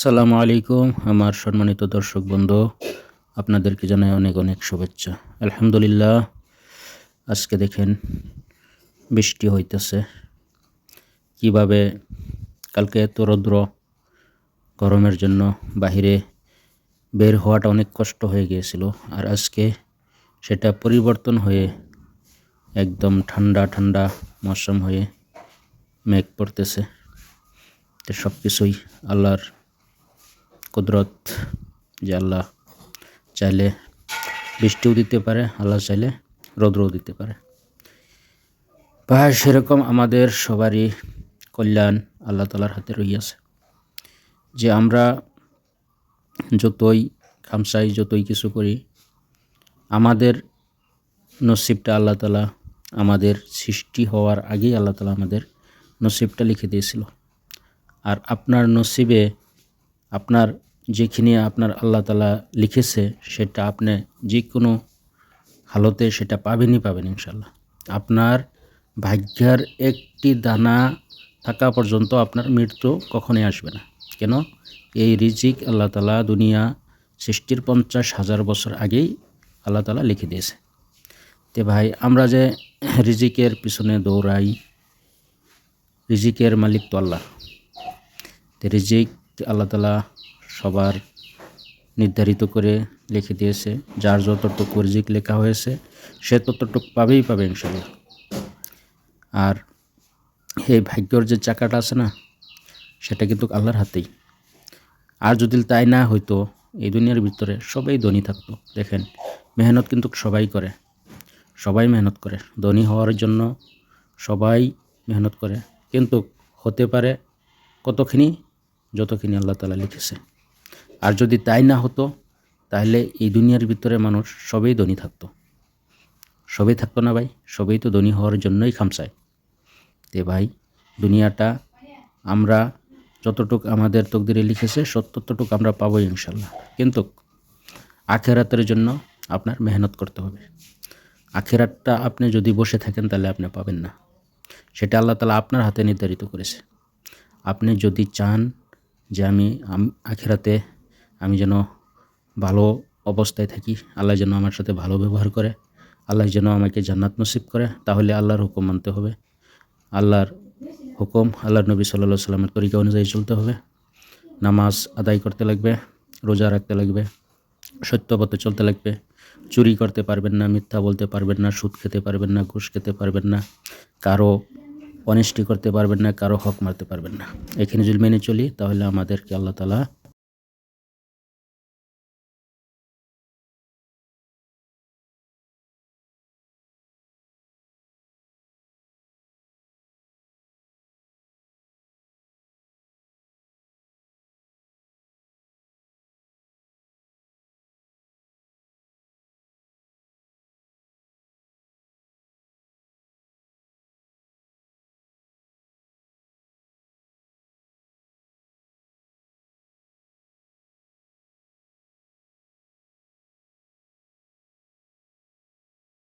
আসসালামু আলাইকুম আমার সম্মানিত দর্শক বন্ধু, আপনাদেরকে জানাই অনেক অনেক শুভেচ্ছা। আলহামদুলিল্লাহ, আজকে দেখেন বৃষ্টি হইতেছে। কিভাবে কালকে এত রৌদ্র, গরমের জন্য বাহিরে বের হওয়াটা অনেক কষ্ট হয়ে গিয়েছিল, আর আজকে সেটা পরিবর্তন হয়ে একদম ঠান্ডা ঠান্ডা মৌসুম হয়ে মেঘ পড়তেছে। তো সব কিছুই আল্লাহর কুদরত, যে আল্লাহ চাইলে বৃষ্টিও দিতে পারে, আল্লাহ চাইলে রৌদ্রও দিতে পারে। ভাই, সেরকম আমাদের সবারই কল্যাণ আল্লাহ তাআলার হাতে রইয়াছে। যে আমরা যতই খামসাই, যতই কিছু করি, আমাদের নসিবটা আল্লাহ তাআলা আমাদের সৃষ্টি হওয়ার আগেই আল্লাহ তাআলা আমাদের নসিবটা লিখে দিয়েছিল। আর আপনার নসিবে আপনার যেখানে আপনার আল্লাহ তাআলা লিখেছে সেটা আপনি যে কোনো হালতে সেটা পাবেনই পাবেন ইনশাল্লাহ। আপনার ভাগ্যের একটি দানা থাকা পর্যন্ত আপনার মৃত্যু কখনোই আসবে না। কেন? এই রিজিক আল্লাহ তাআলা দুনিয়া সৃষ্টির 50,000 বছর আগেই আল্লাহ তাআলা লিখে দিয়েছে। তে ভাই, আমরা যে রিজিকের পিছনে দৌড়াই, রিজিকের মালিক তো আল্লাহ। তে রিজিক আল্লাহ তাআলা সবার নির্ধারিত করে লিখে দিয়েছে। যার যতটুকু রিজিক লেখা হয়েছে সে ততটুকু পাবেই পাবে ইনশাল্লাহ। আর এই ভাগ্যর যে চাকাটা আছে না, সেটা কিন্তু আল্লাহর হাতেই। আর যদি তাই না হইতো, এই দুনিয়ার ভিতরে সবাই ধনী থাকতো। দেখেন, মেহনত কিন্তু সবাই করে, সবাই মেহনত করে, ধনী হওয়ার জন্য সবাই মেহনত করে, কিন্তু হতে পারে কতখানি, যতখানি আল্লাহ তাআলা লিখেছে। আর যদি তাই না হতো, তাহলে এই দুনিয়ার ভিতরে মানুষ সবাই ধনী থাকতো। সবাই থাকতো না ভাই, সবাই তো ধনী হওয়ার জন্যই খামসায়। তে ভাই, দুনিয়াটা আমরা যতটুক আমাদের তকদিরে লিখেছে ততটুক আমরা পাবোই ইনশাল্লাহ। কিন্তু আখিরাতের জন্য আপনার মেহনত করতে হবে। আখিরাতটা আপনি যদি বসে থাকেন তাহলে আপনি পাবেন না। সেটা আল্লাহ তাআলা আপনার হাতে নির্ধারিত করেছে। আপনি যদি চান যে আমি আখিরাতে আমি যেন ভালো অবস্থায় থাকি, আল্লাহ যেন আমার সাথে ভালো ব্যবহার করে, আল্লাহ যেন আমাকে জান্নাত নসিব করে, তাহলে আল্লাহর হুকুম মানতে হবে। আল্লাহর হুকুম, আল্লাহর নবী সাল্লাল্লাহু আলাইহি ওয়াসাল্লামের তরিকা অনুযায়ী চলতে হবে। নামাজ আদায় করতে লাগবে, রোজা রাখতে লাগবে, সত্য পথে চলতে লাগবে। চুরি করতে পারবেন না, মিথ্যা বলতে পারবেন না, সুদ খেতে পারবেন না, ঘুষ খেতে পারবেন না, কারো অনেস্টি করতে পারবেন না, কারো হক মারতে পারবেন না। এখানে যদি মেনে চলি তাহলে আমাদেরকে আল্লাহ তাআলা